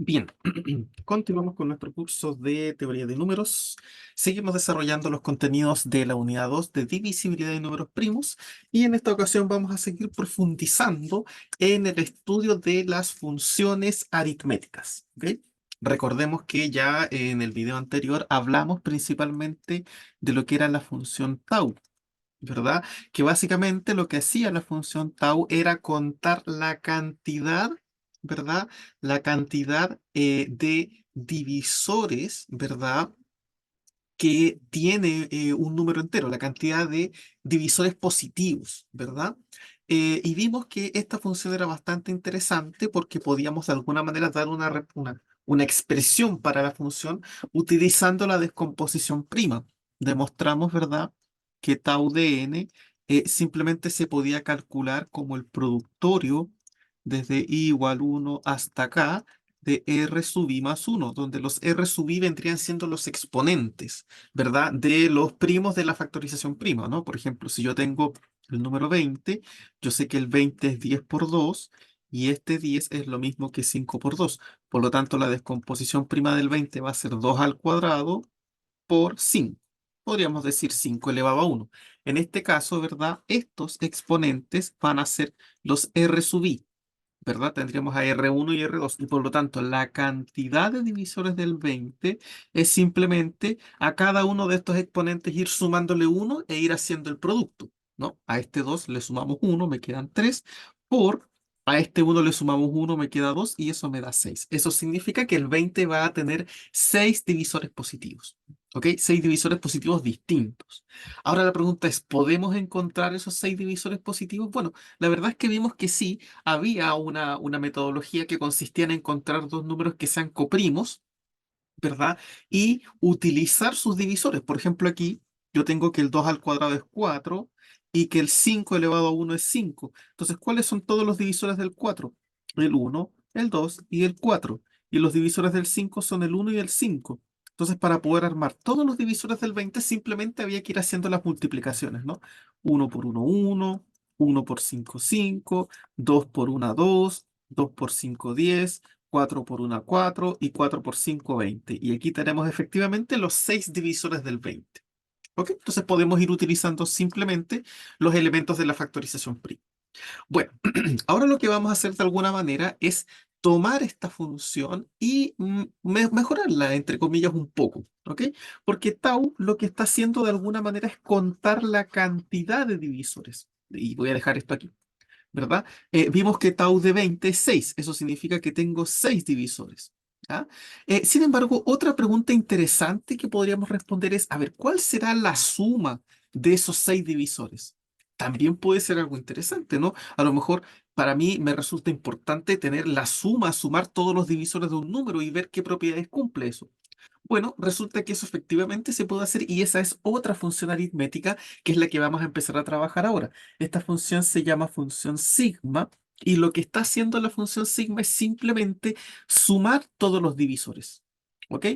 Bien, continuamos con nuestro curso de teoría de números. Seguimos desarrollando los contenidos de la unidad 2 de divisibilidad de números primos y en esta ocasión vamos a seguir profundizando en el estudio de las funciones aritméticas. ¿Ok? Recordemos que ya en el video anterior hablamos principalmente de lo que era la función tau. ¿Verdad? Que básicamente lo que hacía la función tau era contar la cantidad, ¿verdad? La cantidad de divisores, ¿verdad? Que tiene un número entero, la cantidad de divisores positivos, ¿verdad? Y vimos que esta función era bastante interesante porque podíamos de alguna manera dar una expresión para la función utilizando la descomposición prima. Demostramos, ¿verdad?, que tau de n simplemente se podía calcular como el productorio desde i igual 1 hasta acá de r sub i más 1, donde los r sub i vendrían siendo los exponentes, ¿verdad? De los primos de la factorización prima, ¿no? Por ejemplo, si yo tengo el número 20, yo sé que el 20 es 10 por 2 y este 10 es lo mismo que 5 por 2. Por lo tanto, la descomposición prima del 20 va a ser 2 al cuadrado por 5. Podríamos decir 5 elevado a 1. En este caso, ¿verdad? Estos exponentes van a ser los r sub i. ¿Verdad? Tendríamos a R1 y R2 y por lo tanto la cantidad de divisores del 20 es simplemente a cada uno de estos exponentes ir sumándole 1 e ir haciendo el producto, ¿no? A este 2 le sumamos 1, me quedan 3, por a este 1 le sumamos 1, me queda 2 y eso me da 6. Eso significa que el 20 va a tener 6 divisores positivos, ¿ok? 6 divisores positivos distintos. Ahora la pregunta es, ¿podemos encontrar esos 6 divisores positivos? Bueno, la verdad es que vimos que sí había una metodología que consistía en encontrar dos números que sean coprimos, ¿verdad? Y utilizar sus divisores. Por ejemplo, aquí yo tengo que el 2 al cuadrado es 4 y que el 5 elevado a 1 es 5. Entonces, ¿cuáles son todos los divisores del 4? El 1, el 2 y el 4. Y los divisores del 5 son el 1 y el 5. Entonces, para poder armar todos los divisores del 20, simplemente había que ir haciendo las multiplicaciones, ¿no? 1 por 1, 1, 1 por 5, 5, 2 por 1, 2, 2 por 5, 10, 4 por 1, 4 y 4 por 5, 20. Y aquí tenemos efectivamente los 6 divisores del 20. ¿Ok? Entonces podemos ir utilizando simplemente los elementos de la factorización prima. Bueno, ahora lo que vamos a hacer de alguna manera es tomar esta función y mejorarla, entre comillas, un poco. ¿Ok? Porque tau lo que está haciendo de alguna manera es contar la cantidad de divisores. Y voy a dejar esto aquí. ¿Verdad? Vimos que tau de 20 es 6, eso significa que tengo 6 divisores. ¿Ya? Sin embargo, otra pregunta interesante que podríamos responder es, a ver, ¿cuál será la suma de esos 6 divisores? También puede ser algo interesante, ¿no? A lo mejor para mí me resulta importante tener la suma, sumar todos los divisores de un número y ver qué propiedades cumple eso. Bueno, resulta que eso efectivamente se puede hacer y esa es otra función aritmética que es la que vamos a empezar a trabajar ahora. Esta función se llama función sigma y lo que está haciendo la función sigma es simplemente sumar todos los divisores. ¿Ok?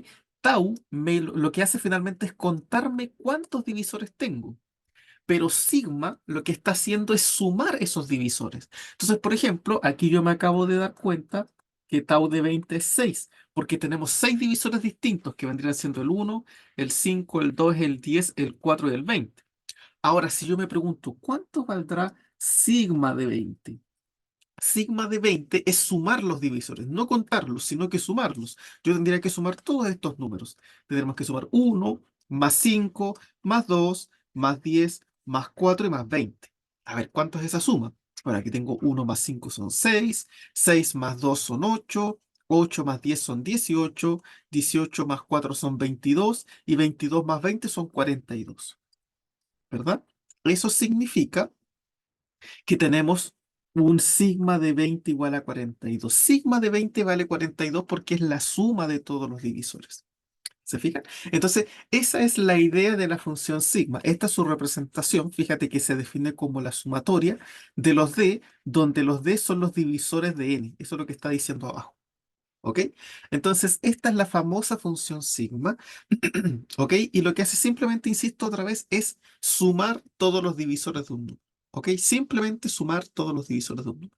Tau lo que hace finalmente es contarme cuántos divisores tengo. Pero sigma lo que está haciendo es sumar esos divisores. Entonces, por ejemplo, aquí yo me acabo de dar cuenta que tau de 20 es 6, porque tenemos 6 divisores distintos que vendrían siendo el 1, el 5, el 2, el 10, el 4 y el 20. Ahora, si yo me pregunto, ¿cuánto valdrá sigma de 20? Sigma de 20 es sumar los divisores, no contarlos, sino que sumarlos. Yo tendría que sumar todos estos números. Tendremos que sumar 1, más 5, más 2, más 10, más 4 y más 20. A ver, ¿cuánto es esa suma? Bueno, aquí tengo 1 más 5 son 6, 6 más 2 son 8, 8 más 10 son 18, 18 más 4 son 22 y 22 más 20 son 42, ¿verdad? Eso significa que tenemos un sigma de 20 igual a 42. Sigma de 20 vale 42 porque es la suma de todos los divisores. ¿Se fijan? Entonces, esa es la idea de la función sigma. Esta es su representación. Fíjate que se define como la sumatoria de los d, donde los d son los divisores de n. Eso es lo que está diciendo abajo. ¿Ok? Entonces, esta es la famosa función sigma. ¿Ok? Y lo que hace simplemente, insisto otra vez, es sumar todos los divisores de un número. ¿Ok? Simplemente sumar todos los divisores de un número.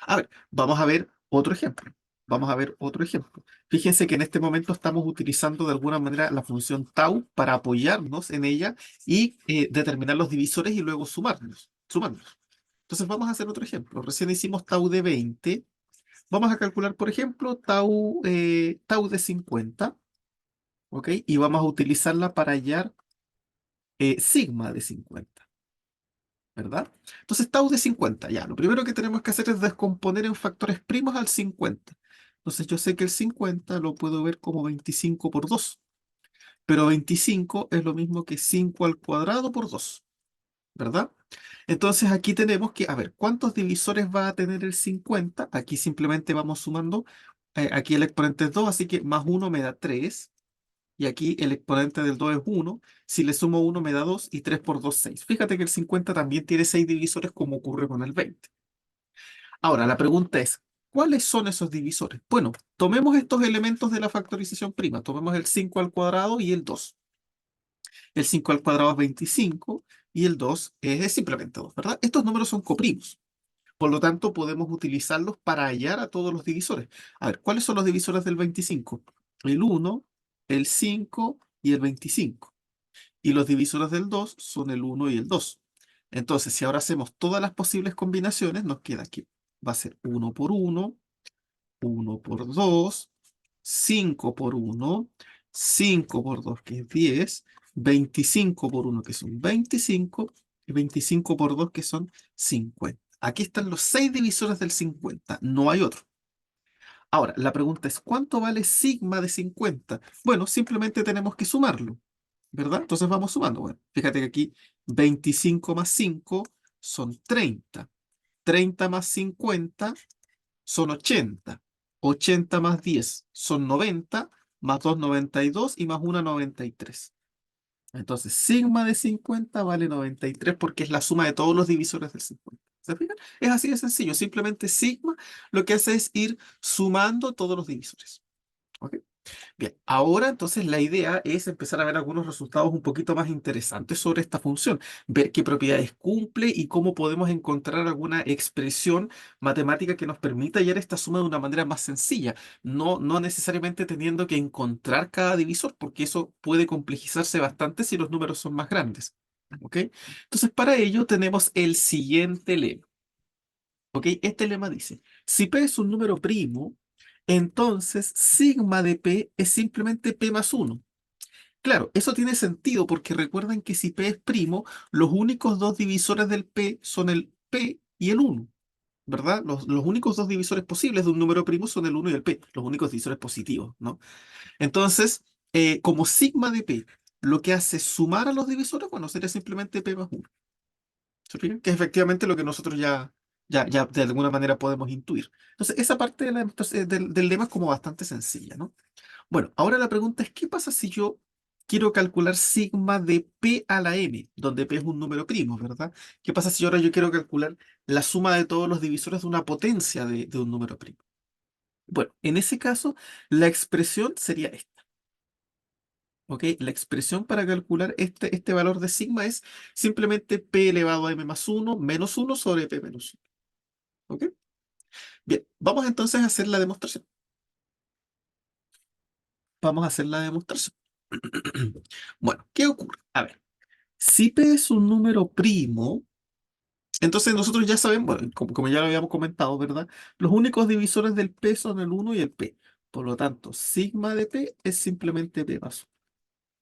A ver, vamos a ver otro ejemplo. Vamos a ver otro ejemplo. Fíjense que en este momento estamos utilizando de alguna manera la función tau para apoyarnos en ella y determinar los divisores y luego sumarlos. Entonces vamos a hacer otro ejemplo. Recién hicimos tau de 20. Vamos a calcular, por ejemplo, tau de 50, ¿ok? Y vamos a utilizarla para hallar sigma de 50. ¿Verdad? Entonces, tau de 50, ya, lo primero que tenemos que hacer es descomponer en factores primos al 50. Entonces, yo sé que el 50 lo puedo ver como 25 por 2, pero 25 es lo mismo que 5 al cuadrado por 2, ¿verdad? Entonces, aquí tenemos que, a ver, ¿cuántos divisores va a tener el 50? Aquí simplemente vamos sumando, aquí el exponente es 2, así que más 1 me da 3. Y aquí el exponente del 2 es 1. Si le sumo 1 me da 2 y 3 por 2, 6. Fíjate que el 50 también tiene 6 divisores como ocurre con el 20. Ahora, la pregunta es, ¿cuáles son esos divisores? Bueno, tomemos estos elementos de la factorización prima. Tomemos el 5 al cuadrado y el 2. El 5 al cuadrado es 25 y el 2 es simplemente 2, ¿verdad? Estos números son coprimos. Por lo tanto, podemos utilizarlos para hallar a todos los divisores. A ver, ¿cuáles son los divisores del 25? El 1, el 5 y el 25. Y los divisores del 2 son el 1 y el 2. Entonces, si ahora hacemos todas las posibles combinaciones, nos queda aquí. Va a ser 1 por 1, 1 por 2, 5 por 1, 5 por 2 que es 10, 25 por 1 que son 25 y 25 por 2 que son 50. Aquí están los 6 divisores del 50, no hay otro. Ahora, la pregunta es, ¿cuánto vale sigma de 50? Bueno, simplemente tenemos que sumarlo, ¿verdad? Entonces vamos sumando. Bueno, fíjate que aquí 25 más 5 son 30. 30 más 50 son 80. 80 más 10 son 90, más 2, 92 y más 1, 93. Entonces, sigma de 50 vale 93 porque es la suma de todos los divisores del 50. ¿Se fijan? Es así de sencillo. Simplemente sigma lo que hace es ir sumando todos los divisores. ¿Ok? Bien, ahora entonces la idea es empezar a ver algunos resultados un poquito más interesantes sobre esta función, ver qué propiedades cumple y cómo podemos encontrar alguna expresión matemática que nos permita hallar esta suma de una manera más sencilla, no necesariamente teniendo que encontrar cada divisor, porque eso puede complejizarse bastante si los números son más grandes. ¿Ok? Entonces, para ello tenemos el siguiente lema. ¿Ok? Este lema dice, si P es un número primo, entonces sigma de P es simplemente P más 1. Claro, eso tiene sentido porque recuerden que si P es primo, los únicos dos divisores del P son el P y el 1, ¿verdad? Los únicos dos divisores posibles de un número primo son el 1 y el P, los únicos divisores positivos, ¿no? Entonces, como sigma de P lo que hace es sumar a los divisores, bueno, sería simplemente P más 1. ¿Se fijan? Que es efectivamente lo que nosotros ya de alguna manera podemos intuir. Entonces, esa parte del lema es como bastante sencilla, ¿no? Bueno, ahora la pregunta es, ¿qué pasa si yo quiero calcular sigma de P a la n, donde P es un número primo, ¿verdad? ¿Qué pasa si ahora yo quiero calcular la suma de todos los divisores de una potencia de un número primo? Bueno, en ese caso, la expresión sería esta. ¿Ok? La expresión para calcular este valor de sigma es simplemente P elevado a m más 1 menos 1 sobre P menos 1. ¿Ok? Bien, vamos entonces a hacer la demostración. Vamos a hacer la demostración. Bueno, ¿qué ocurre? A ver, si P es un número primo, entonces nosotros ya sabemos, bueno, como ya lo habíamos comentado, ¿verdad? Los únicos divisores del P son el 1 y el P. Por lo tanto, sigma de P es simplemente P más 1.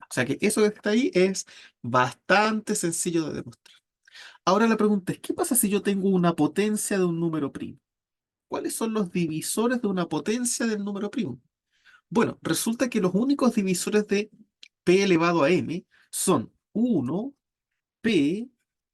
O sea que eso que está ahí es bastante sencillo de demostrar. Ahora la pregunta es, ¿qué pasa si yo tengo una potencia de un número primo? ¿Cuáles son los divisores de una potencia del número primo? Bueno, resulta que los únicos divisores de P elevado a m son 1, P,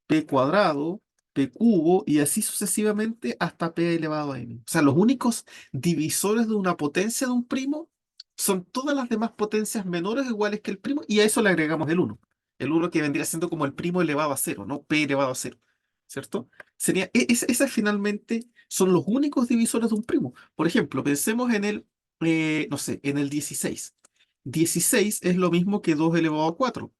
P cuadrado, P cubo y así sucesivamente hasta P elevado a n. O sea, los únicos divisores de una potencia de un primo son todas las demás potencias menores o iguales que el primo y a eso le agregamos el 1. El 1 que vendría siendo como el primo elevado a cero, ¿no? P elevado a cero, ¿cierto? Sería, esas finalmente son los únicos divisores de un primo. Por ejemplo, pensemos en no sé, en el 16. 16 es lo mismo que 2 elevado a 4.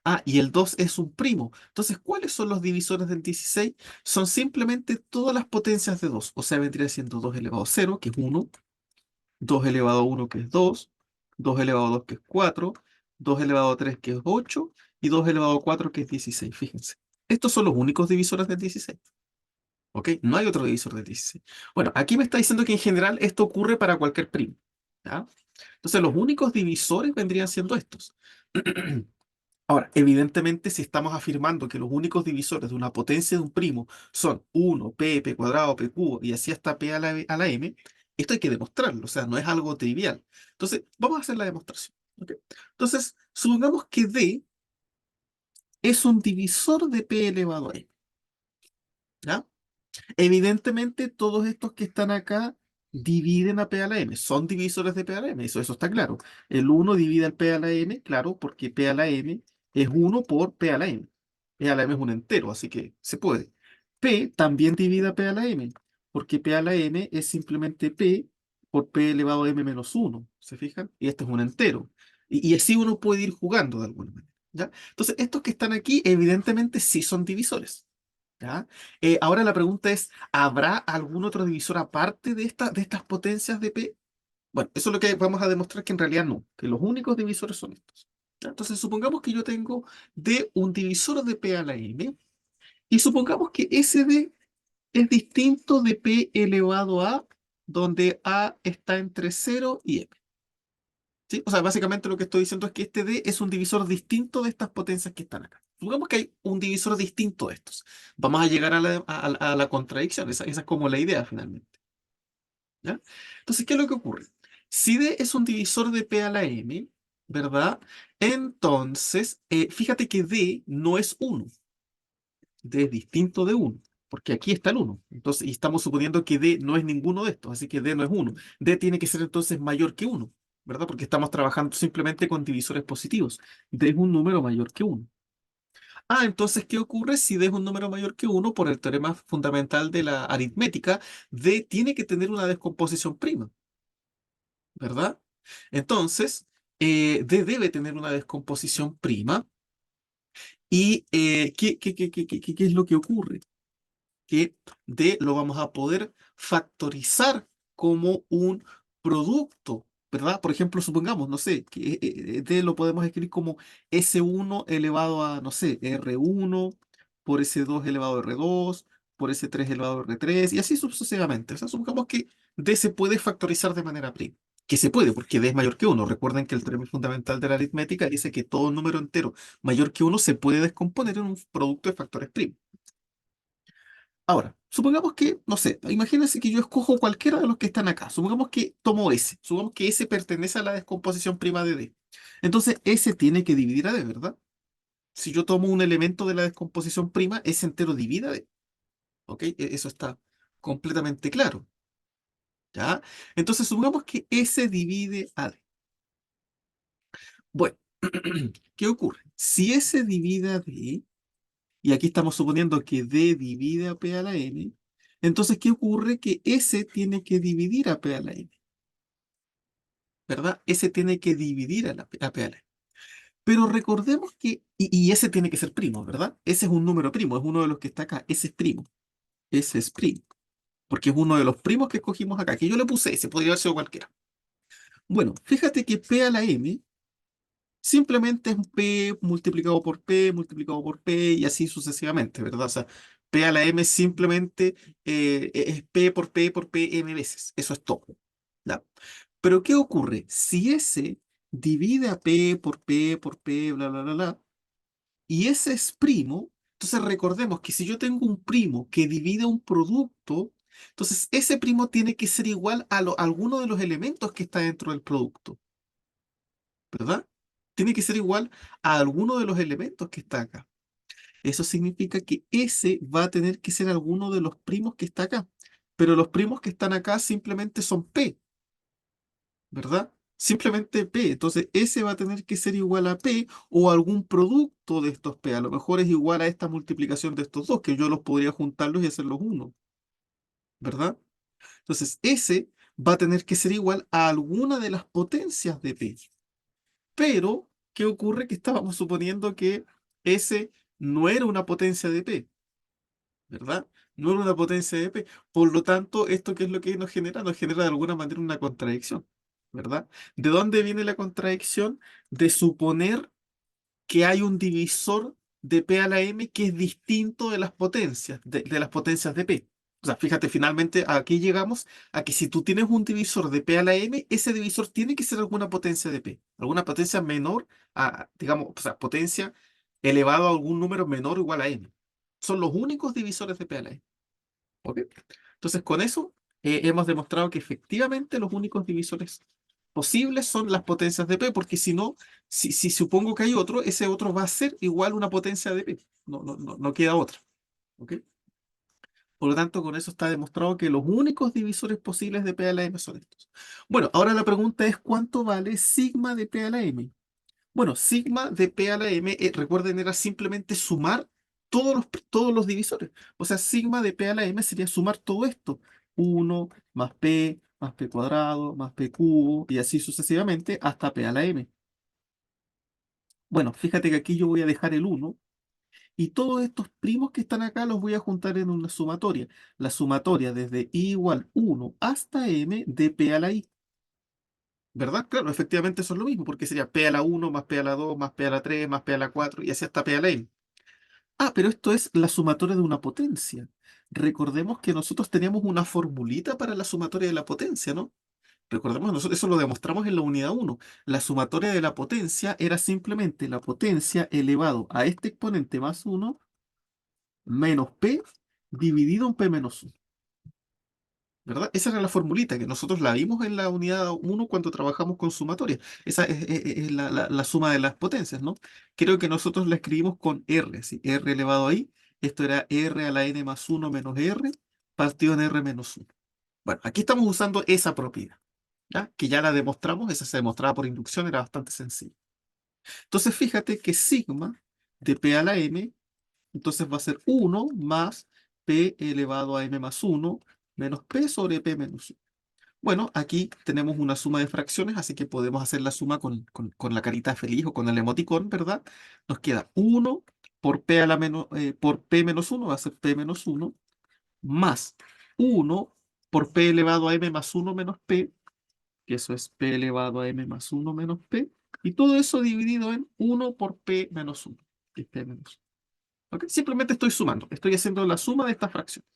Ah, y el 2 es un primo. Entonces, ¿cuáles son los divisores del 16? Son simplemente todas las potencias de 2. O sea, vendría siendo 2 elevado a 0, que es 1, 2 elevado a 1, que es 2, 2 elevado a 2, que es 4, 2 elevado a 3, que es 8, y 2 elevado a 4, que es 16. Fíjense. Estos son los únicos divisores del 16. ¿Ok? No hay otro divisor del 16. Bueno, aquí me está diciendo que en general esto ocurre para cualquier primo. ¿Ya? Entonces, los únicos divisores vendrían siendo estos. Ahora, evidentemente, si estamos afirmando que los únicos divisores de una potencia de un primo son 1, p, p cuadrado, p cubo, y así hasta p a la m, esto hay que demostrarlo, o sea, no es algo trivial. Entonces, vamos a hacer la demostración. ¿Ok? Entonces, supongamos que d es un divisor de p elevado a m. ¿Ya? Evidentemente, todos estos que están acá dividen a P a la M, son divisores de P a la M, eso está claro. El uno divide al P a la M, claro, porque P a la M es uno por P a la M. P a la M es un entero, así que se puede. P también divide a P a la M, porque P a la M es simplemente P por P elevado a M menos uno, ¿se fijan? Y este es un entero. Y así uno puede ir jugando de alguna manera, ¿ya? Entonces, estos que están aquí, evidentemente sí son divisores. ¿Ya? Ahora la pregunta es, ¿habrá algún otro divisor aparte de estas potencias de P? Bueno, eso es lo que vamos a demostrar que en realidad no, que los únicos divisores son estos. ¿Ya? Entonces, supongamos que yo tengo D un divisor de P a la M, y supongamos que ese D es distinto de P elevado a, donde A está entre 0 y M. ¿Sí? O sea, básicamente lo que estoy diciendo es que este D es un divisor distinto de estas potencias que están acá. Supongamos que hay un divisor distinto de estos. Vamos a llegar a la contradicción. Esa es como la idea finalmente. ¿Ya? Entonces, ¿qué es lo que ocurre? Si D es un divisor de P a la M, ¿verdad? Entonces, fíjate que D no es 1. D es distinto de 1, porque aquí está el 1. Entonces, y estamos suponiendo que D no es ninguno de estos, así que D no es 1. D tiene que ser entonces mayor que 1, ¿verdad? Porque estamos trabajando simplemente con divisores positivos. D es un número mayor que 1. Ah, entonces, ¿qué ocurre si D es un número mayor que 1? Por el teorema fundamental de la aritmética, D tiene que tener una descomposición prima, ¿verdad? Entonces, D debe tener una descomposición prima. ¿Y qué es lo que ocurre? Que D lo vamos a poder factorizar como un producto, ¿verdad? Por ejemplo, supongamos, no sé, que D lo podemos escribir como S1 elevado a, no sé, R1 por S2 elevado a R2, por S3 elevado a R3, y así sucesivamente. O sea, supongamos que D se puede factorizar de manera prima. Que se puede, porque D es mayor que 1. Recuerden que el teorema fundamental de la aritmética dice que todo número entero mayor que 1 se puede descomponer en un producto de factores primos. Ahora, supongamos que, no sé, imagínense que yo escojo cualquiera de los que están acá. Supongamos que tomo S. Supongamos que S pertenece a la descomposición prima de D. Entonces, S tiene que dividir a D, ¿verdad? Si yo tomo un elemento de la descomposición prima, S entero divide a D. ¿Ok? Eso está completamente claro. ¿Ya? Entonces, supongamos que S divide a D. Bueno, ¿qué ocurre? Si S divide a D, y aquí estamos suponiendo que D divide a P a la N, entonces, ¿qué ocurre? Que S tiene que dividir a P a la N, ¿verdad? S tiene que dividir a P a la N. Pero recordemos que, y S tiene que ser primo, ¿verdad? S es un número primo, es uno de los que está acá, S es primo, S es primo, porque es uno de los primos que escogimos acá, que yo le puse S, podría haber sido cualquiera. Bueno, fíjate que P a la M simplemente es P multiplicado por P, multiplicado por P y así sucesivamente, ¿verdad? O sea, P a la M simplemente es P por P M veces. Eso es todo. ¿Ya? Pero ¿qué ocurre? Si S divide a por P, bla, bla, bla, bla, y S es primo, entonces recordemos que si yo tengo un primo que divide un producto, entonces ese primo tiene que ser igual a alguno de los elementos que está dentro del producto. ¿Verdad? Tiene que ser igual a alguno de los elementos que está acá. Eso significa que S va a tener que ser alguno de los primos que está acá. Pero los primos que están acá simplemente son P, ¿verdad? Simplemente P. Entonces S va a tener que ser igual a P o algún producto de estos P. A lo mejor es igual a esta multiplicación de estos dos, que yo los podría juntarlos y hacerlos uno, ¿verdad? Entonces S va a tener que ser igual a alguna de las potencias de P. Pero ¿qué ocurre? Que estábamos suponiendo que S no era una potencia de P, ¿verdad? No era una potencia de P. Por lo tanto, ¿esto qué es lo que nos genera? Nos genera de alguna manera una contradicción, ¿verdad? ¿De dónde viene la contradicción? De suponer que hay un divisor de P a la M que es distinto de las potencias, de las potencias de P. O sea, fíjate, finalmente aquí llegamos a que si tú tienes un divisor de P a la M, ese divisor tiene que ser alguna potencia de P, alguna potencia menor a, digamos, o sea, potencia elevado a algún número menor o igual a M. Son los únicos divisores de P a la M. ¿Ok? Entonces, con eso hemos demostrado que efectivamente los únicos divisores posibles son las potencias de P, porque si no, si supongo que hay otro, ese otro va a ser igual una potencia de P. No queda otra. ¿Ok? Por lo tanto, con eso está demostrado que los únicos divisores posibles de P a la M son estos. Bueno, ahora la pregunta es ¿cuánto vale sigma de P a la M? Bueno, sigma de P a la M, recuerden, era simplemente sumar todos los divisores. O sea, sigma de P a la M sería sumar todo esto. Uno más P cuadrado, más P cubo, y así sucesivamente hasta P a la M. Bueno, fíjate que aquí yo voy a dejar el uno y todos estos primos que están acá los voy a juntar en una sumatoria. La sumatoria desde i igual 1 hasta m de P a la I. ¿Verdad? Claro, efectivamente eso es lo mismo, porque sería P a la 1 más P a la 2 más P a la 3 más P a la 4 y así hasta P a la N. Ah, pero esto es la sumatoria de una potencia. Recordemos que nosotros teníamos una formulita para la sumatoria de la potencia, ¿no? Recordemos, nosotros eso lo demostramos en la unidad uno. La sumatoria de la potencia era simplemente la potencia elevado a este exponente más uno menos P dividido en P menos uno. ¿Verdad? Esa era la formulita que nosotros la vimos en la unidad uno cuando trabajamos con sumatoria. Esa es la suma de las potencias, ¿no? Creo que nosotros la escribimos con R, ¿sí? R elevado ahí. Esto era R a la n más uno menos R partido en R menos uno. Bueno, aquí estamos usando esa propiedad, ¿ya? Que ya la demostramos, esa se demostraba por inducción, era bastante sencillo. Entonces fíjate que sigma de P a la m, entonces va a ser uno más P elevado a m más uno menos P sobre P menos uno. Bueno, aquí tenemos una suma de fracciones, así que podemos hacer la suma con la carita feliz o con el emoticón, ¿verdad? Nos queda uno por P, por P menos uno va a ser P menos uno más uno por P elevado a M más uno menos P, que eso es P elevado a M más uno menos P, y todo eso dividido en uno por P menos uno, que es P menos uno. ¿Ok? Simplemente estoy sumando, estoy haciendo la suma de estas fracciones.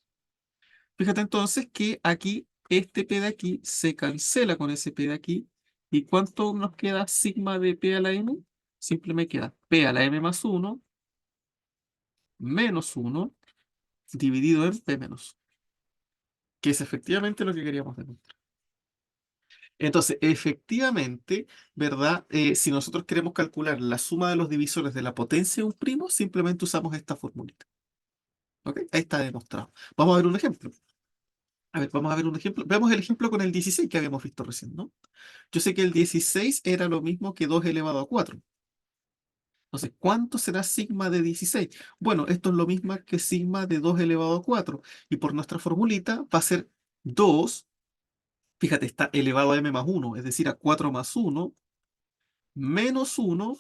Fíjate entonces que aquí este P de aquí se cancela con ese P de aquí. ¿Y cuánto nos queda sigma de P a la M? Simplemente queda P a la M más uno menos uno dividido en P menos 1, que es efectivamente lo que queríamos demostrar. Entonces, efectivamente, ¿verdad? Si nosotros queremos calcular la suma de los divisores de la potencia de un primo, simplemente usamos esta formulita. ¿Ok? Ahí está demostrado. Vamos a ver un ejemplo. A ver, vamos a ver un ejemplo. Veamos el ejemplo con el 16 que habíamos visto recién, ¿no? Yo sé que el 16 era lo mismo que 2 elevado a 4. Entonces, ¿cuánto será sigma de 16? Bueno, esto es lo mismo que sigma de 2 elevado a 4. Y por nuestra formulita va a ser 2, fíjate, está elevado a m más 1, es decir, a 4 más 1, menos 1,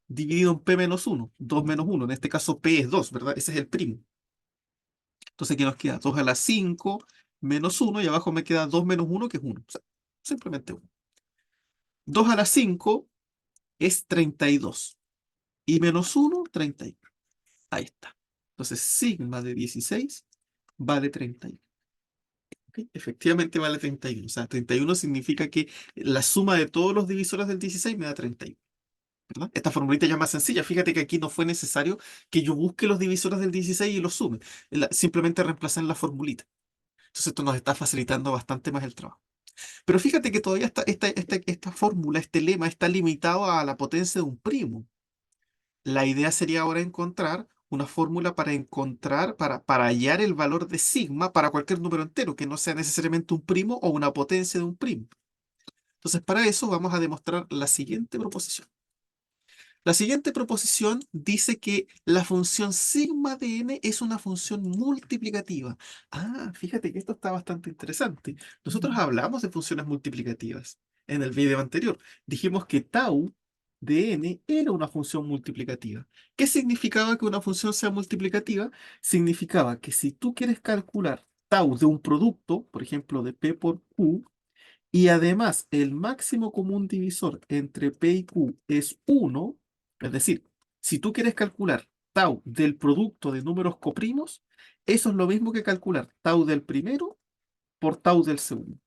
dividido en p menos 1. 2 menos 1, en este caso p es 2, ¿verdad? Ese es el primo. Entonces aquí nos queda 2 a la 5 menos 1 y abajo me queda 2 menos 1, que es 1. O sea, simplemente 1. 2 a la 5 es 32. Y menos 1, 31. Ahí está. Entonces, sigma de 16 vale 31. ¿Ok? Efectivamente vale 31. O sea, 31 significa que la suma de todos los divisores del 16 me da 31. ¿Verdad? Esta formulita ya es más sencilla. Fíjate que aquí no fue necesario que yo busque los divisores del 16 y los sume. Simplemente reemplazar la formulita. Entonces, esto nos está facilitando bastante más el trabajo. Pero fíjate que todavía esta fórmula, este lema, está limitado a la potencia de un primo. La idea sería ahora encontrar una fórmula para hallar el valor de sigma para cualquier número entero, que no sea necesariamente un primo o una potencia de un primo. Entonces, para eso vamos a demostrar la siguiente proposición. La siguiente proposición dice que la función sigma de n es una función multiplicativa. Ah, fíjate que esto está bastante interesante. Nosotros hablamos de funciones multiplicativas en el video anterior. Dijimos que tau de n era una función multiplicativa. ¿Qué significaba que una función sea multiplicativa? Significaba que si tú quieres calcular tau de un producto, por ejemplo, de P por Q, y además el máximo común divisor entre P y Q es 1, es decir, si tú quieres calcular tau del producto de números coprimos, eso es lo mismo que calcular tau del primero por tau del segundo.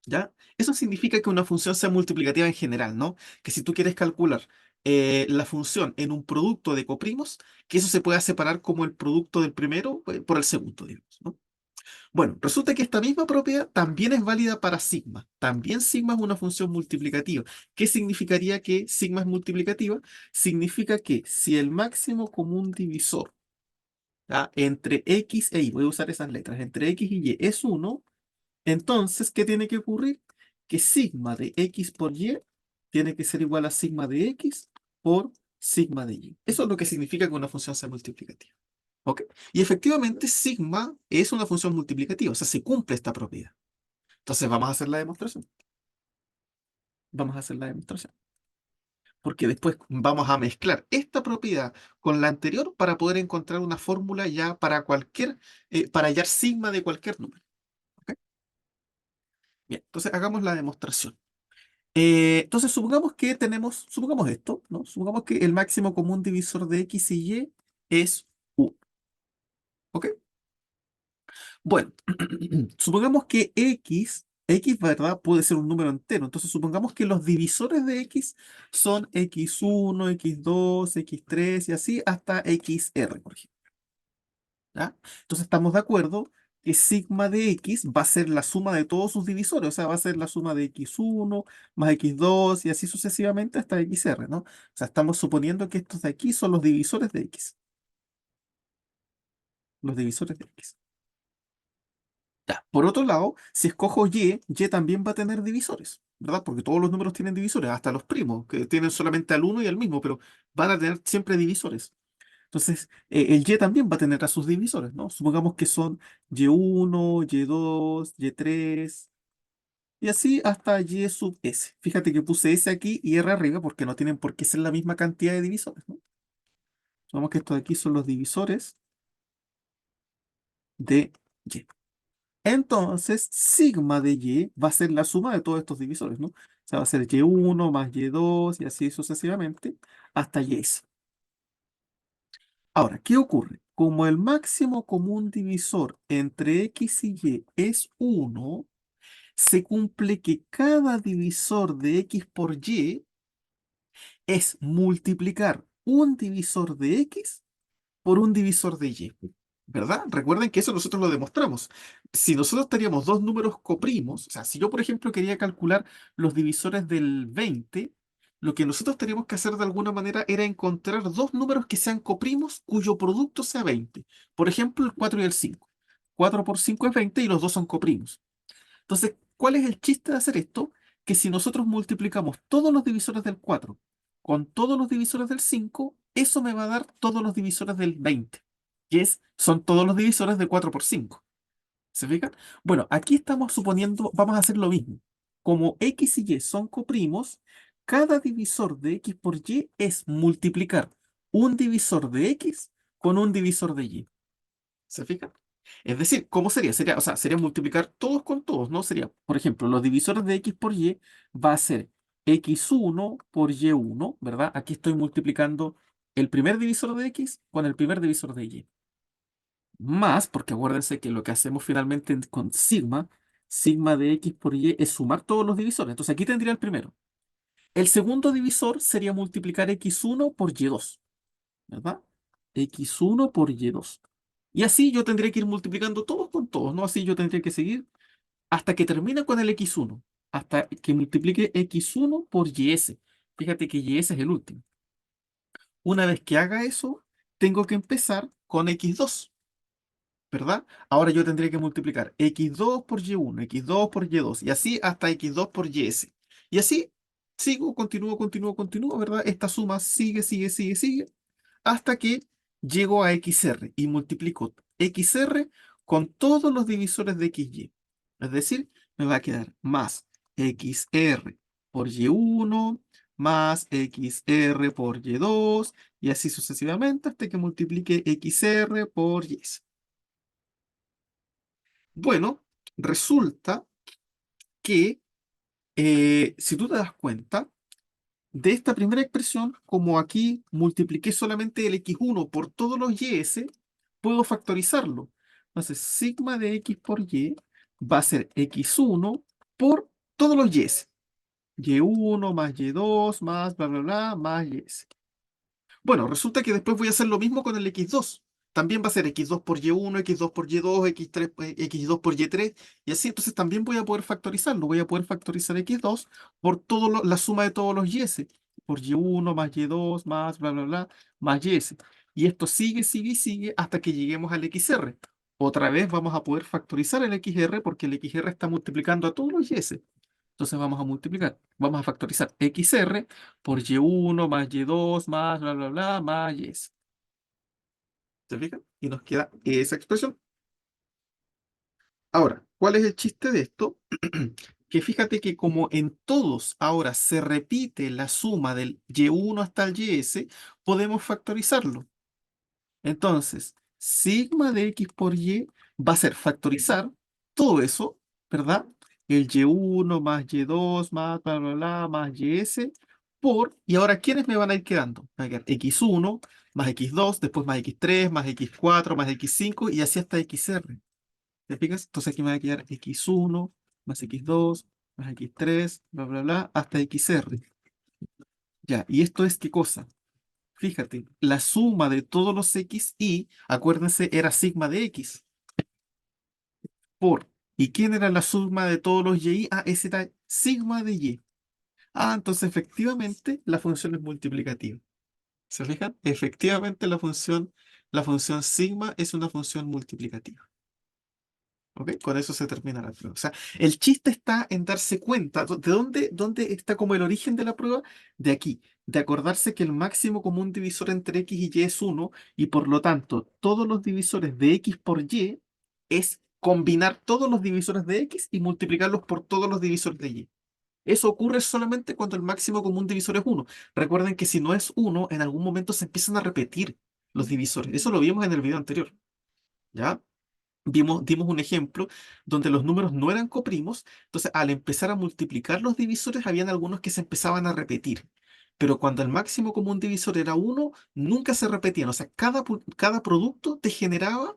¿Ya? Eso significa que una función sea multiplicativa en general, ¿no? Que si tú quieres calcular la función en un producto de coprimos, que eso se pueda separar como el producto del primero por el segundo, digamos, ¿no? Bueno, resulta que esta misma propiedad también es válida para sigma. También sigma es una función multiplicativa. ¿Qué significaría que sigma es multiplicativa? Significa que si el máximo común divisor, ¿ya?, entre x e y, voy a usar esas letras, entre x y y es 1, entonces, ¿qué tiene que ocurrir? Que sigma de x por y tiene que ser igual a sigma de x por sigma de y. Eso es lo que significa que una función sea multiplicativa. ¿Ok? Y efectivamente, sigma es una función multiplicativa, o sea, se cumple esta propiedad. Entonces, vamos a hacer la demostración. Vamos a hacer la demostración. Porque después vamos a mezclar esta propiedad con la anterior para poder encontrar una fórmula ya para para hallar sigma de cualquier número. ¿Ok? Bien, entonces hagamos la demostración. Entonces, supongamos esto, ¿no? Supongamos que el máximo común divisor de x y y es 1. ¿Ok? Bueno, supongamos que x, ¿verdad? Puede ser un número entero. Entonces, supongamos que los divisores de x son x1, x2, x3 y así hasta xr, por ejemplo. ¿Ya? Entonces, estamos de acuerdo que sigma de x va a ser la suma de todos sus divisores, o sea, va a ser la suma de x1 más x2 y así sucesivamente hasta xr, ¿no? O sea, estamos suponiendo que estos de aquí son los divisores de x. Los divisores de x. Ya. Por otro lado, si escojo y también va a tener divisores, ¿verdad? Porque todos los números tienen divisores, hasta los primos, que tienen solamente al uno y al mismo, pero van a tener siempre divisores. Entonces, el y también va a tener a sus divisores, ¿no? Supongamos que son y1, y2, y3, y así hasta y sub s. Fíjate que puse s aquí y r arriba porque no tienen por qué ser la misma cantidad de divisores, ¿no? Supongamos que estos de aquí son los divisores de y. Entonces, sigma de y va a ser la suma de todos estos divisores, ¿no? O sea, va a ser y1 más y2 y así sucesivamente hasta ys. Ahora, ¿qué ocurre? Como el máximo común divisor entre x y y es 1, se cumple que cada divisor de x por y es multiplicar un divisor de x por un divisor de y, ¿verdad? Recuerden que eso nosotros lo demostramos. Si nosotros teníamos dos números coprimos, o sea, si yo, por ejemplo, quería calcular los divisores del 20, lo que nosotros teníamos que hacer de alguna manera era encontrar dos números que sean coprimos cuyo producto sea 20. Por ejemplo, el 4 y el 5. 4 por 5 es 20 y los dos son coprimos. Entonces, ¿cuál es el chiste de hacer esto? Que si nosotros multiplicamos todos los divisores del 4 con todos los divisores del 5, eso me va a dar todos los divisores del 20, son todos los divisores de 4 por 5. ¿Se fijan? Bueno, aquí estamos suponiendo, vamos a hacer lo mismo. Como x y y son coprimos, cada divisor de x por y es multiplicar un divisor de x con un divisor de y. ¿Se fijan? Es decir, ¿cómo sería? O sea, sería multiplicar todos con todos, ¿no? Sería, por ejemplo, los divisores de x por y va a ser x1 por y1, ¿verdad? Aquí estoy multiplicando el primer divisor de x con el primer divisor de y. Más, porque acuérdense que lo que hacemos finalmente con sigma, sigma de x por y es sumar todos los divisores. Entonces aquí tendría el primero. El segundo divisor sería multiplicar x1 por y2, ¿verdad? X1 por Y2. Y así yo tendría que ir multiplicando todos con todos, ¿no? Así yo tendría que seguir hasta que termine con el X1, hasta que multiplique X1 por YS. Fíjate que YS es el último. Una vez que haga eso, tengo que empezar con X2, ¿verdad? Ahora yo tendría que multiplicar X2 por Y1, X2 por Y2, y así hasta X2 por YS. Y así sigo, continúo, ¿verdad? Esta suma sigue, hasta que llego a XR y multiplico XR con todos los divisores de XY. Es decir, me va a quedar más XR por Y1 más XR por Y2, y así sucesivamente hasta que multiplique XR por Y. Bueno, resulta que si tú te das cuenta, de esta primera expresión, como aquí multipliqué solamente el x1 por todos los ys, puedo factorizarlo. Entonces, sigma de x por y va a ser x1 por todos los ys. Y1 más y2 más bla, bla, bla, más ys. Bueno, resulta que después voy a hacer lo mismo con el x2. También va a ser x2 por y1, x2 por y2, x3, x2 por y3, y así. Entonces también voy a poder factorizarlo. Voy a poder factorizar x2 por la suma de todos los y. Por y1 más y2 más bla, bla, bla, más y. Y esto sigue, sigue y sigue hasta que lleguemos al xr. Otra vez vamos a poder factorizar el xr porque el xr está multiplicando a todos los y. Entonces vamos a multiplicar, vamos a factorizar XR por Y1 más Y2 más bla, bla, bla, más Y. ¿Se fijan? Y nos queda esa expresión. Ahora, ¿cuál es el chiste de esto? Que fíjate que como en todos ahora se repite la suma del Y1 hasta el YS, podemos factorizarlo. Entonces, sigma de X por Y va a ser factorizar todo eso, ¿verdad? El Y1 más Y2 más bla, bla, bla, más YS y ahora, ¿quiénes me van a ir quedando? Me va a quedar X1 más X2, después más X3, más X4, más X5 y así hasta XR. ¿Te fijas? Entonces aquí me va a quedar X1 más X2 más X3, bla, bla, bla, hasta XR. Ya, ¿y esto es qué cosa? Fíjate, la suma de todos los x y, acuérdense, era sigma de x por. ¿Y quién era la suma de todos los y? Ah, ese era sigma de y. Ah, entonces efectivamente la función es multiplicativa. ¿Se fijan? Efectivamente la función sigma es una función multiplicativa. ¿Ok? Con eso se termina la prueba. O sea, el chiste está en darse cuenta de dónde está como el origen de la prueba, de aquí, de acordarse que el máximo común divisor entre x y y es 1 y por lo tanto todos los divisores de x por y es combinar todos los divisores de x y multiplicarlos por todos los divisores de y. Eso ocurre solamente cuando el máximo común divisor es 1. Recuerden que si no es 1, en algún momento se empiezan a repetir los divisores. Eso lo vimos en el video anterior. ¿Ya? Dimos un ejemplo donde los números no eran coprimos, entonces al empezar a multiplicar los divisores, habían algunos que se empezaban a repetir. Pero cuando el máximo común divisor era 1, nunca se repetían. O sea, cada producto te generaba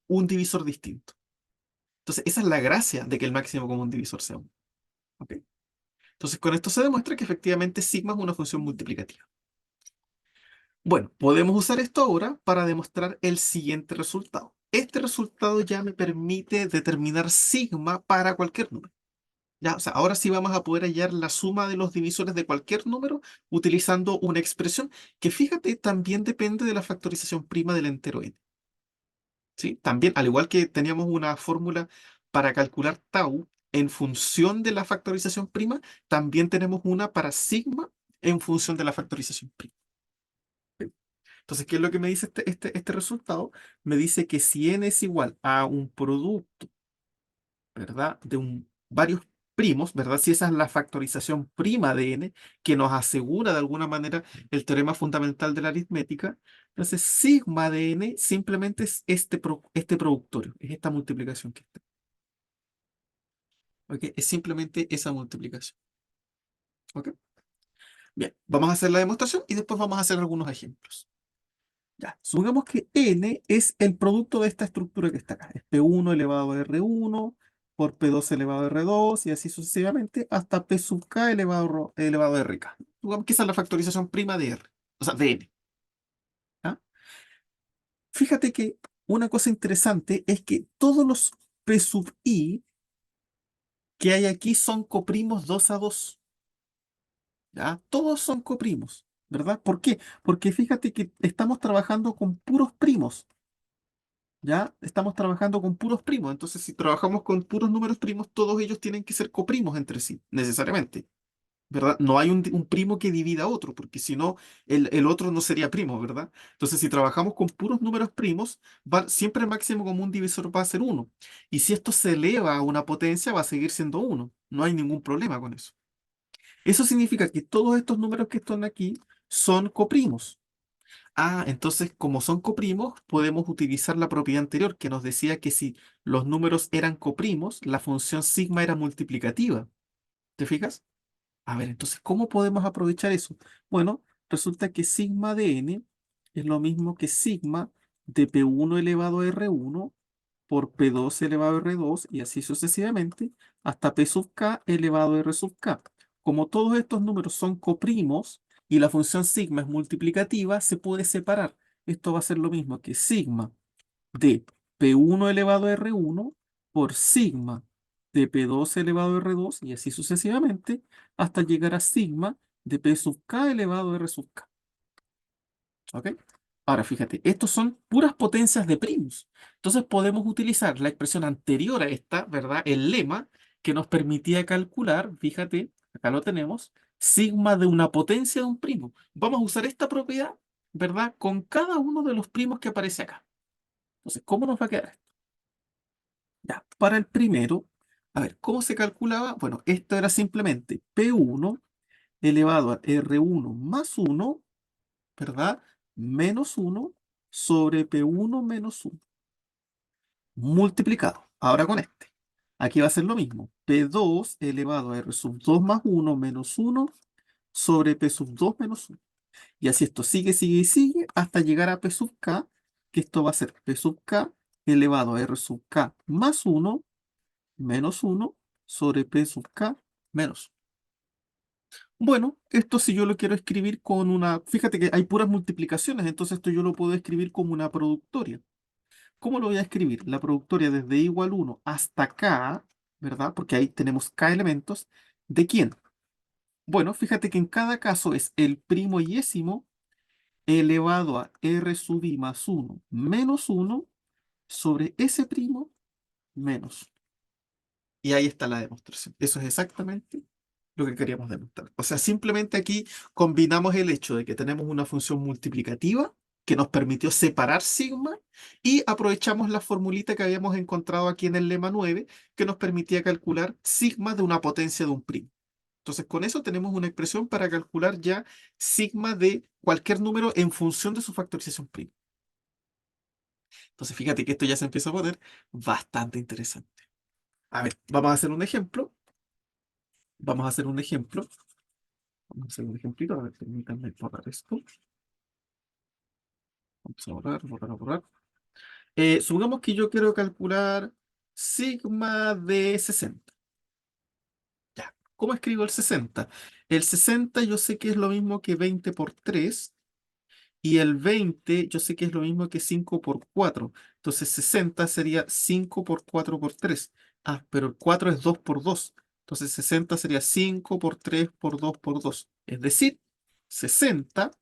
un divisor distinto. Entonces, esa es la gracia de que el máximo común divisor sea 1. ¿Ok? Entonces, con esto se demuestra que efectivamente sigma es una función multiplicativa. Bueno, podemos usar esto ahora para demostrar el siguiente resultado. Este resultado ya me permite determinar sigma para cualquier número. Ya, o sea, ahora sí vamos a poder hallar la suma de los divisores de cualquier número utilizando una expresión que, fíjate, también depende de la factorización prima del entero n. ¿Sí? También, al igual que teníamos una fórmula para calcular tau en función de la factorización prima, también tenemos una para sigma en función de la factorización prima. Entonces, ¿qué es lo que me dice este resultado? Me dice que si n es igual a un producto, ¿verdad? Varios primos, ¿verdad? Si esa es la factorización prima de n, que nos asegura de alguna manera el teorema fundamental de la aritmética, entonces sigma de n simplemente es este productorio, es esta multiplicación que está. ¿Ok? Es simplemente esa multiplicación. ¿Ok? Bien, vamos a hacer la demostración y después vamos a hacer algunos ejemplos. Ya, supongamos que n es el producto de esta estructura que está acá. Es P1 elevado a R1 por P2 elevado a R2 y así sucesivamente hasta P sub K elevado a RK. Supongamos que esa es la factorización prima de R, o sea, de n. ¿Ya? Fíjate que una cosa interesante es que todos los P sub I que hay aquí son coprimos 2 a 2. ¿Ya? Todos son coprimos, ¿verdad? ¿Por qué? Porque fíjate que estamos trabajando con puros primos. ¿Ya? Estamos trabajando con puros primos. Entonces, si trabajamos con puros números primos, todos ellos tienen que ser coprimos entre sí, necesariamente. ¿Verdad? No hay un primo que divida a otro, porque si no, el otro no sería primo, ¿verdad? Entonces, si trabajamos con puros números primos, siempre el máximo común divisor va a ser uno. Y si esto se eleva a una potencia, va a seguir siendo uno. No hay ningún problema con eso. Eso significa que todos estos números que están aquí son coprimos. Ah, entonces, como son coprimos, podemos utilizar la propiedad anterior que nos decía que si los números eran coprimos, la función sigma era multiplicativa. ¿Te fijas? A ver, entonces, ¿cómo podemos aprovechar eso? Bueno, resulta que sigma de n es lo mismo que sigma de P1 elevado a R1 por P2 elevado a R2 y así sucesivamente hasta P sub k elevado a R sub k. Como todos estos números son coprimos y la función sigma es multiplicativa, se puede separar. Esto va a ser lo mismo que sigma de P1 elevado a R1 por sigma de P2 elevado a R2 y así sucesivamente hasta llegar a sigma de P sub k elevado a R sub k. ¿Ok? Ahora fíjate, estos son puras potencias de primos. Entonces podemos utilizar la expresión anterior a esta, ¿verdad? El lema que nos permitía calcular, fíjate, acá lo tenemos, sigma de una potencia de un primo. Vamos a usar esta propiedad, ¿verdad? Con cada uno de los primos que aparece acá. Entonces, ¿cómo nos va a quedar? Ya, para el primero, a ver, ¿cómo se calculaba? Bueno, esto era simplemente P1 elevado a R1 más 1, ¿verdad? Menos 1 sobre P1 menos 1, multiplicado. Ahora con este. Aquí va a ser lo mismo. P2 elevado a R sub 2 más 1 menos 1 sobre P sub 2 menos 1. Y así esto sigue, sigue y sigue hasta llegar a P sub K, que esto va a ser P sub K elevado a R sub K más 1 menos 1 sobre P sub K menos. Bueno, esto si yo lo quiero escribir con una... Fíjate que hay puras multiplicaciones, entonces esto yo lo puedo escribir como una productoria. ¿Cómo lo voy a escribir? La productoria desde igual 1 hasta K, ¿verdad? Porque ahí tenemos K elementos. ¿De quién? Bueno, fíjate que en cada caso es el primo yésimo elevado a R sub i más 1 menos 1 sobre ese primo menos. Y ahí está la demostración. Eso es exactamente lo que queríamos demostrar. O sea, simplemente aquí combinamos el hecho de que tenemos una función multiplicativa que nos permitió separar sigma y aprovechamos la formulita que habíamos encontrado aquí en el lema 9 que nos permitía calcular sigma de una potencia de un primo. Entonces, con eso tenemos una expresión para calcular ya sigma de cualquier número en función de su factorización prima. Entonces, fíjate que esto ya se empieza a poner bastante interesante. A ver, vamos a hacer un ejemplo. Vamos a hacer un ejemplo. Vamos a hacer un ejemplito. A ver, permítanme borrar esto. Vamos a borrar, borrar, borrar. Supongamos que yo quiero calcular sigma de 60. Ya, ¿cómo escribo el 60? El 60 yo sé que es lo mismo que 20 por 3. Y el 20 yo sé que es lo mismo que 5 por 4. Entonces 60 sería 5 por 4 por 3. Ah, pero el 4 es 2 por 2. Entonces 60 sería 5 por 3 por 2 por 2. Es decir, 60,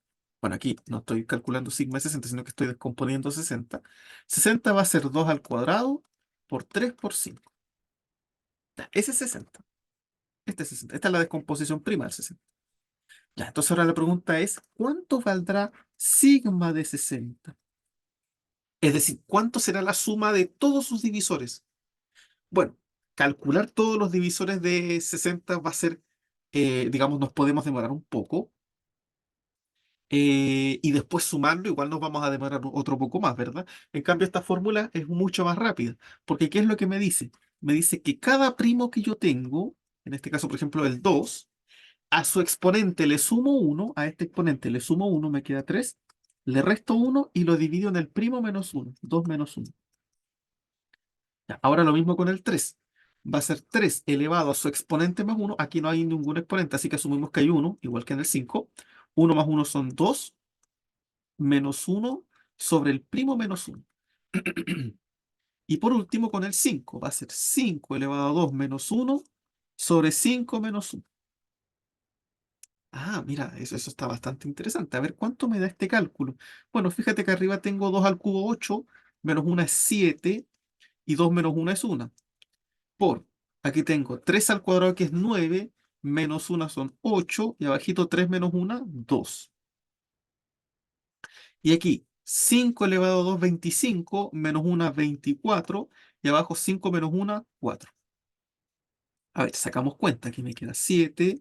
bueno, aquí no estoy calculando sigma de 60, sino que estoy descomponiendo 60. 60 va a ser 2 al cuadrado por 3 por 5. Ya, ese es 60. Este es 60. Esta es la descomposición prima del 60. Ya, entonces ahora la pregunta es, ¿cuánto valdrá sigma de 60? Es decir, ¿cuánto será la suma de todos sus divisores? Bueno, calcular todos los divisores de 60 va a ser, digamos, nos podemos demorar un poco. Y después sumarlo, igual nos vamos a demorar otro poco más, ¿verdad? En cambio, esta fórmula es mucho más rápida. Porque ¿qué es lo que me dice? Me dice que cada primo que yo tengo, en este caso, por ejemplo, el 2, a su exponente le sumo 1, a este exponente le sumo 1, me queda 3, le resto 1 y lo divido en el primo menos 1, 2 menos 1. Ya, ahora lo mismo con el 3. Va a ser 3 elevado a su exponente más 1. Aquí no hay ningún exponente, así que asumimos que hay 1, igual que en el 5. 1 más 1 son 2, menos 1 sobre el primo menos 1. Y por último, con el 5, va a ser 5 elevado a 2 menos 1 sobre 5 menos 1. Ah, mira, eso está bastante interesante. A ver, ¿cuánto me da este cálculo? Bueno, fíjate que arriba tengo 2 al cubo 8, menos 1 es 7 y 2 menos 1 es 1. Por, aquí tengo 3 al cuadrado que es 9, menos 1 son 8, y abajito 3 menos 1, 2. Y aquí 5 elevado a 2, 25, menos 1, 24, y abajo 5 menos 1, 4. A ver, sacamos cuenta, aquí me queda 7,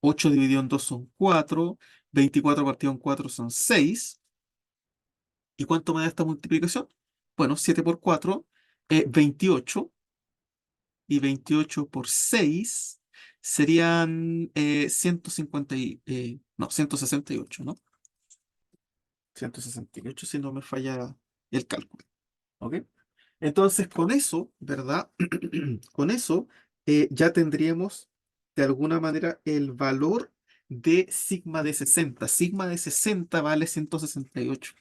8 dividido en 2 son 4. 24 partido en 4 son 6. ¿Y cuánto me da esta multiplicación? Bueno, 7 por 4 es 28. Y 28 por 6 serían 150 no, 168, ¿no? 168 si no me falla el cálculo. ¿Ok? Entonces, con eso, ¿verdad? Con eso ya tendríamos de alguna manera el valor de sigma de 60. Sigma de 60 vale 168,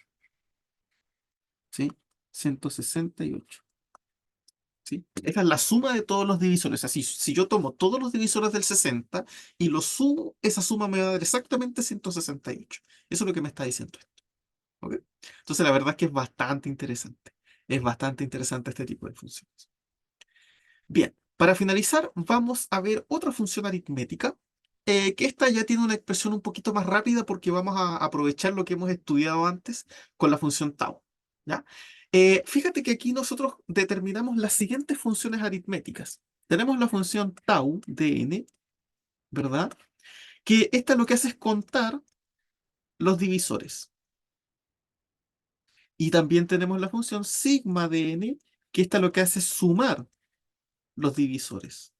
¿sí? 168. ¿Sí? Esa es la suma de todos los divisores. Así, si yo tomo todos los divisores del 60 y los sumo, esa suma me va a dar exactamente 168. Eso es lo que me está diciendo esto. ¿Ok? Entonces, la verdad es que es bastante interesante. Es bastante interesante este tipo de funciones. Bien, para finalizar, vamos a ver otra función aritmética, que esta ya tiene una expresión un poquito más rápida porque vamos a aprovechar lo que hemos estudiado antes con la función tau. ¿Ya? Fíjate que aquí nosotros determinamos las siguientes funciones aritméticas. Tenemos la función tau de n, ¿verdad? Que esta lo que hace es contar los divisores. Y también tenemos la función sigma de n, que esta lo que hace es sumar los divisores.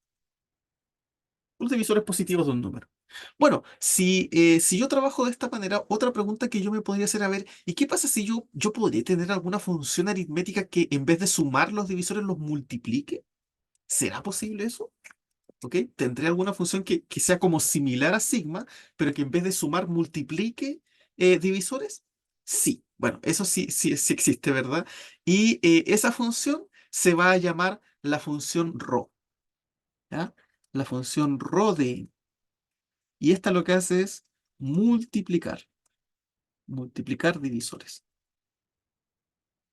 Los divisores positivos de un número. Bueno, si yo trabajo de esta manera, otra pregunta que yo me podría hacer, a ver, ¿y qué pasa si yo podría tener alguna función aritmética que en vez de sumar los divisores los multiplique? ¿Será posible eso? ¿Ok? ¿Tendré alguna función que sea como similar a sigma, pero que en vez de sumar multiplique divisores? Sí, bueno, eso sí, sí, sí existe, ¿verdad? Y esa función se va a llamar la función ρ, ¿ya? La función ρ de y esta lo que hace es multiplicar, multiplicar divisores.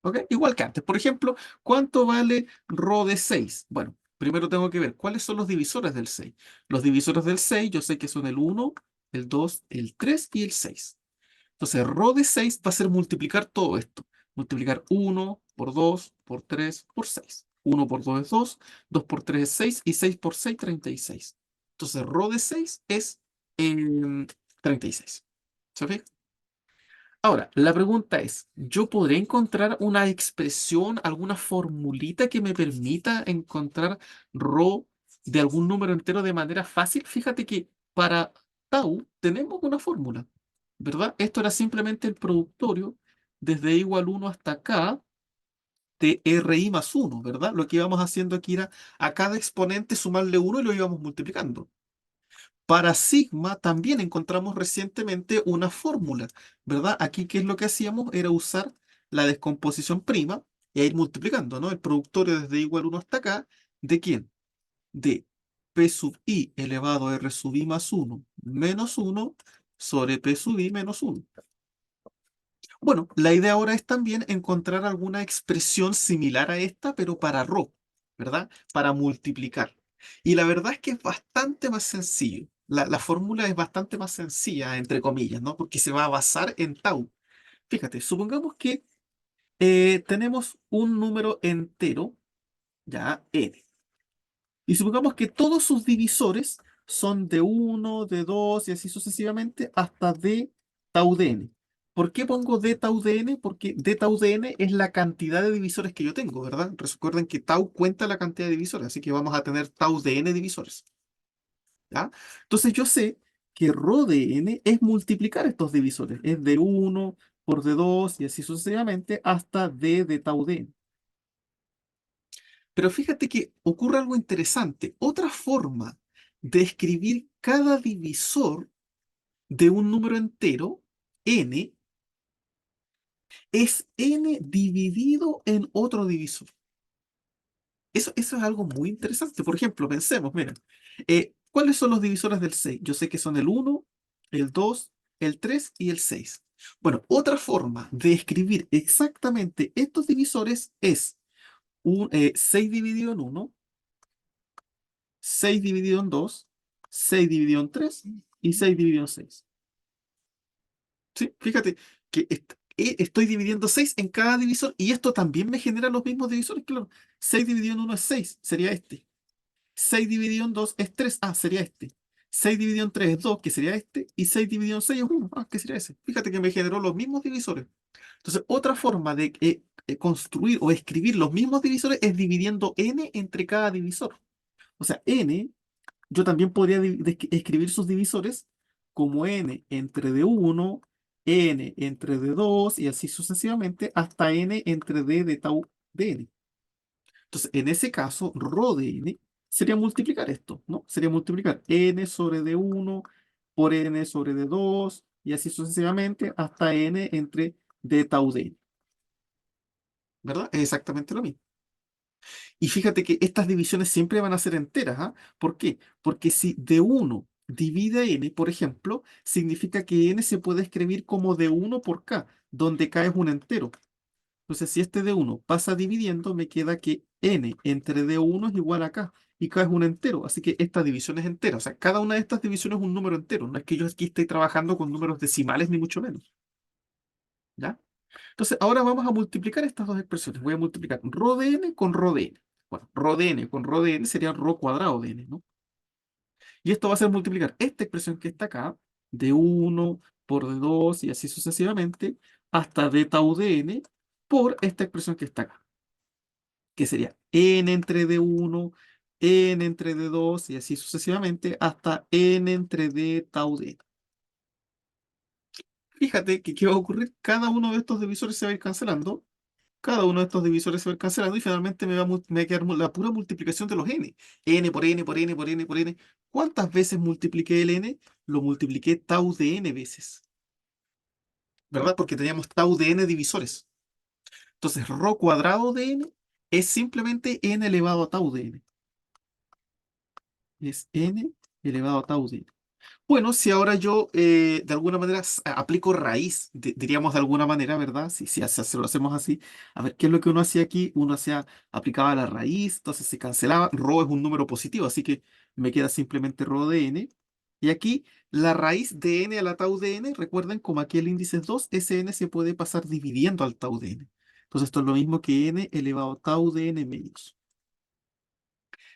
¿Ok? Igual que antes. Por ejemplo, ¿cuánto vale ρ de 6? Bueno, primero tengo que ver cuáles son los divisores del 6. Los divisores del 6 yo sé que son el 1, el 2, el 3 y el 6. Entonces, ρ de 6 va a ser multiplicar todo esto. Multiplicar 1 por 2 por 3 por 6. 1 por 2 es 2, 2 por 3 es 6 y 6 por 6, 36. Entonces, ρ de 6 es 36. ¿Se fija? Ahora, la pregunta es, ¿yo podré encontrar una expresión, alguna formulita que me permita encontrar ρ de algún número entero de manera fácil? Fíjate que para tau tenemos una fórmula, ¿verdad? Esto era simplemente el productorio desde i igual 1 hasta acá de ri más 1, ¿verdad? Lo que íbamos haciendo aquí era a cada exponente sumarle 1 y lo íbamos multiplicando. Para sigma también encontramos recientemente una fórmula, ¿verdad? Aquí, ¿qué es lo que hacíamos? Era usar la descomposición prima e ir multiplicando, ¿no? El productorio desde igual 1 hasta acá, ¿de quién? De p sub i elevado a r sub i más 1 menos 1 sobre p sub i menos 1. Bueno, la idea ahora es también encontrar alguna expresión similar a esta, pero para ρ, ¿verdad? Para multiplicar. Y la verdad es que es bastante más sencillo. La fórmula es bastante más sencilla, entre comillas, ¿no? Porque se va a basar en tau. Fíjate, supongamos que tenemos un número entero, ya, n. Y supongamos que todos sus divisores son de 1, de 2 y así sucesivamente hasta d tau de n. ¿Por qué pongo d tau de n? Porque d tau de n es la cantidad de divisores que yo tengo, ¿verdad? Recuerden que tau cuenta la cantidad de divisores, así que vamos a tener tau de n divisores. ¿Ya? Entonces yo sé que ρ de n es multiplicar estos divisores. Es de 1 por d 2 y así sucesivamente hasta d de tau de n. Pero fíjate que ocurre algo interesante. Otra forma de escribir cada divisor de un número entero, n, es n dividido en otro divisor. Eso es algo muy interesante. Por ejemplo, pensemos, mira, ¿cuáles son los divisores del 6? Yo sé que son el 1, el 2, el 3 y el 6. Bueno, otra forma de escribir exactamente estos divisores es 6 dividido en 1, 6 dividido en 2, 6 dividido en 3 y 6 dividido en 6. ¿Sí? Fíjate que estoy dividiendo 6 en cada divisor y esto también me genera los mismos divisores, claro. 6 dividido en 1 es 6, sería este. 6 dividido en 2 es 3, sería este. 6 dividido en 3 es 2, que sería este, y 6 dividido en 6 es 1, que sería ese. Fíjate que me generó los mismos divisores. Entonces, otra forma de construir o escribir los mismos divisores es dividiendo n entre cada divisor. O sea, n, yo también podría escribir sus divisores como n entre d1, n entre d2 y así sucesivamente hasta n entre d de tau de n. Entonces, en ese caso, rho de n sería multiplicar esto, ¿no? Sería multiplicar n sobre d1 por n sobre d2 y así sucesivamente hasta n entre d tau de n, ¿verdad? Es exactamente lo mismo. Y fíjate que estas divisiones siempre van a ser enteras, ¿ah? ¿Por qué? Porque si d1 divide n, por ejemplo, significa que n se puede escribir como d1 por k, donde k es un entero. Entonces, si este d1 pasa dividiendo, me queda que n entre d1 es igual a k, y k es un entero, así que esta división es entera. O sea, cada una de estas divisiones es un número entero. No es que yo aquí esté trabajando con números decimales, ni mucho menos. ¿Ya? Entonces, ahora vamos a multiplicar estas dos expresiones. Voy a multiplicar rho de n con rho de n. Bueno, rho de n con rho de n sería rho cuadrado de n, ¿no? Y esto va a ser multiplicar esta expresión que está acá, de 1 por de 2 y así sucesivamente, hasta d tau de n por esta expresión que está acá, que sería n entre d1, n entre d2 y así sucesivamente hasta n entre d tau de n. Fíjate que ¿qué va a ocurrir? Cada uno de estos divisores se va a ir cancelando. Cada uno de estos divisores se va a ir cancelando y finalmente me va a quedar la pura multiplicación de los n. N por n por n por n por n. ¿Cuántas veces multipliqué el n? Lo multipliqué tau de n veces, ¿verdad? Porque teníamos tau de n divisores. Entonces, rho cuadrado de n es simplemente n elevado a tau de n. Es n elevado a tau de n. Bueno, si ahora yo de alguna manera aplico raíz, diríamos de alguna manera, ¿verdad? Si lo hacemos así, a ver, ¿qué es lo que uno hacía aquí? Uno hacía, aplicaba la raíz, entonces se cancelaba, rho es un número positivo, así que me queda simplemente rho de n. Y aquí la raíz de n a la tau de n, recuerden, como aquí el índice es 2, ese n se puede pasar dividiendo al tau de n. Entonces esto es lo mismo que n elevado a tau de n medios.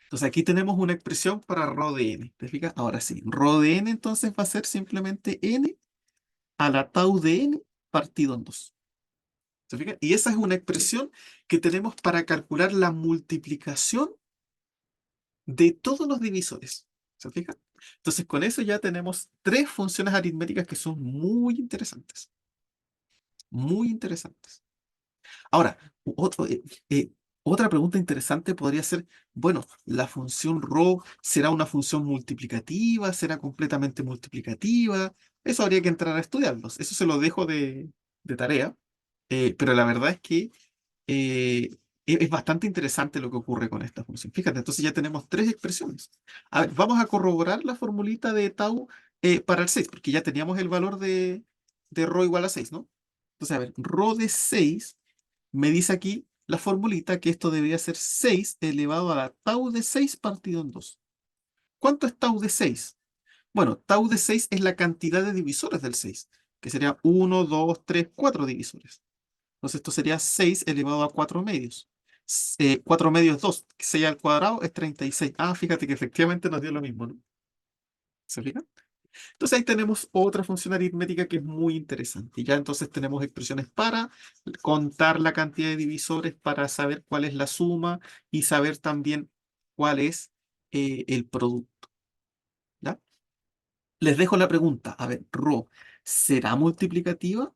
Entonces aquí tenemos una expresión para rho de n. ¿Te fijas? Ahora sí, rho de n entonces va a ser simplemente n a la tau de n partido en 2. ¿Se fijan? Y esa es una expresión que tenemos para calcular la multiplicación de todos los divisores. ¿Se fijan? Entonces con eso ya tenemos tres funciones aritméticas que son muy interesantes. Muy interesantes. Ahora, eh, otra pregunta interesante podría ser, bueno, ¿la función rho será una función multiplicativa? ¿Será completamente multiplicativa? Eso habría que entrar a estudiarlos. Eso se lo dejo de tarea. Pero la verdad es que es bastante interesante lo que ocurre con esta función. Fíjate, entonces ya tenemos tres expresiones. A ver, vamos a corroborar la formulita de tau para el 6, porque ya teníamos el valor de rho igual a 6, ¿no? Entonces, a ver, rho de 6 me dice aquí la formulita que esto debería ser 6 elevado a la tau de 6 partido en 2. ¿Cuánto es tau de 6? Bueno, tau de 6 es la cantidad de divisores del 6, que sería 1, 2, 3, 4 divisores. Entonces esto sería 6 elevado a 4 medios. 4 medios es 2, 6 al cuadrado es 36. Ah, fíjate que efectivamente nos dio lo mismo, ¿no? ¿Se fijan? Entonces ahí tenemos otra función aritmética que es muy interesante. Ya entonces tenemos expresiones para contar la cantidad de divisores, para saber cuál es la suma y saber también cuál es el producto. ¿Ya? Les dejo la pregunta. A ver, rho, ¿será multiplicativa?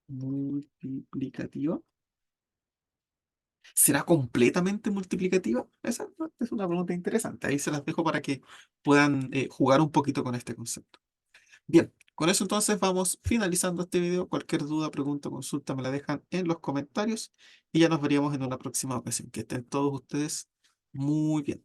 ¿Multiplicativa? ¿Será completamente multiplicativa? Esa es una pregunta interesante. Ahí se las dejo para que puedan jugar un poquito con este concepto. Bien, con eso entonces vamos finalizando este video. Cualquier duda, pregunta, consulta me la dejan en los comentarios y ya nos veríamos en una próxima ocasión. Que estén todos ustedes muy bien.